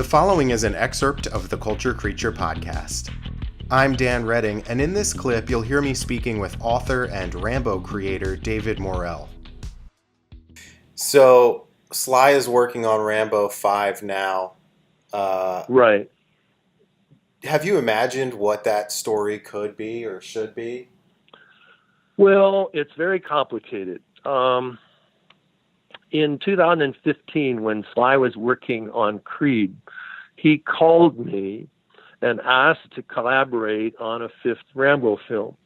The following is an excerpt of the Culture Creature podcast. I'm Dan Redding, and in this clip, you'll hear me speaking with author and Rambo creator David Morrell. So, Sly is working on Rambo 5 now. Right. Have you imagined what that story could be or should be? Well, it's very complicated. In 2015, when Sly was working on Creed, he called me and asked to collaborate on a fifth Rambo film.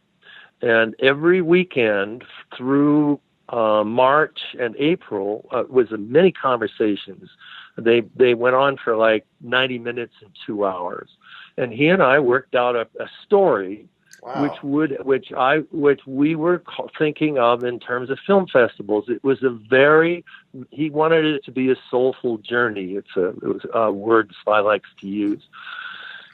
And every weekend through March and April was many conversations. They went on for like 90 minutes and 2 hours. And he and I worked out a story. Wow. which we were thinking of in terms of film festivals. It was he wanted it to be a soulful journey. It was a word Sly likes to use.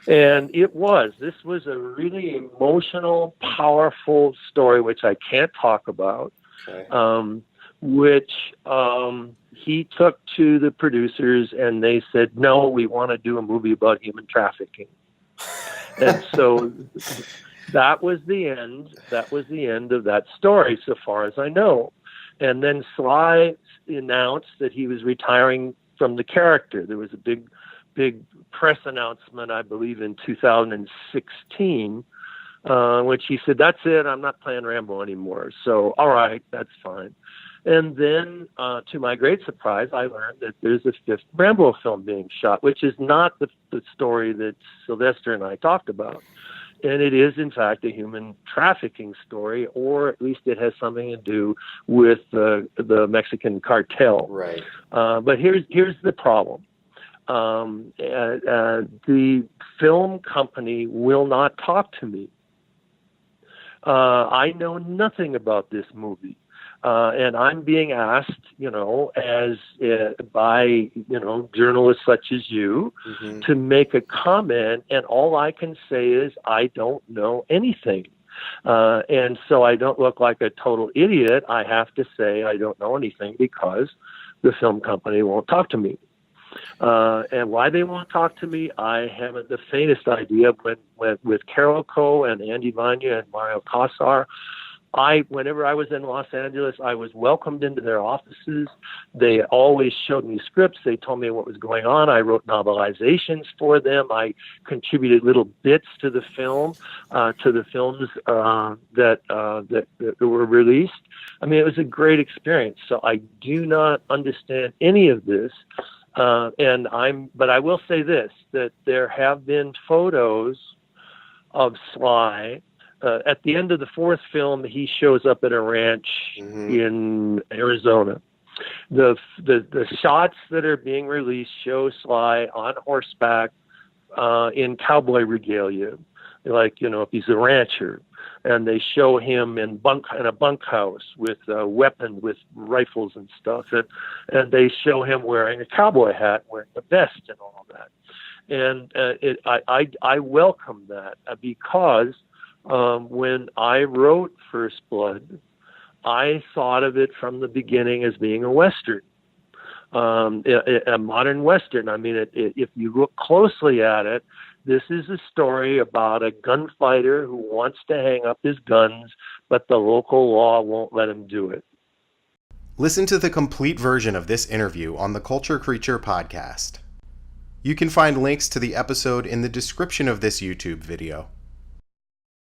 And this was a really emotional, powerful story, which I can't talk about, Okay. which he took to the producers and they said, no, we want to do a movie about human trafficking. And so that was the end. That was the end of that story, so far as I know. And then Sly announced that he was retiring from the character. There was a big press announcement, I believe, in 2016, which he said, "That's it. I'm not playing Rambo anymore." So, all right, that's fine. And then, to my great surprise, I learned that there's a fifth Rambo film being shot, which is not the story that Sylvester and I talked about. And it is, in fact, a human trafficking story, or at least it has something to do with the Mexican cartel. Right. But here's the problem. The film company will not talk to me. I know nothing about this movie. And I'm being asked, by journalists such as you, Mm-hmm. to make a comment, and all I can say is I don't know anything. And so I don't look like a total idiot. I have to say I don't know anything because the film company won't talk to me. And why they won't talk to me, I haven't the faintest idea. With Carol Coe and Andy Vanya and Mario Casar, whenever I was in Los Angeles, I was welcomed into their offices. They always showed me scripts. They told me what was going on. I wrote novelizations for them. I contributed little bits to the film, to the films that were released. I mean, it was a great experience. So I do not understand any of this. But I will say this, that there have been photos of Sly. At the end of the fourth film, he shows up at a ranch in Arizona. The shots that are being released show Sly on horseback in cowboy regalia, like, if he's a rancher. And they show him in a bunkhouse with weapons, with rifles and stuff. And they show him wearing a cowboy hat, wearing a vest and all that. And I welcome that because when I wrote First Blood, I thought of it from the beginning as being a Western, a modern Western. I mean, if you look closely at it, this is a story about a gunfighter who wants to hang up his guns, but the local law won't let him do it. Listen to the complete version of this interview on the Culture Creature podcast. You can find links to the episode in the description of this YouTube video.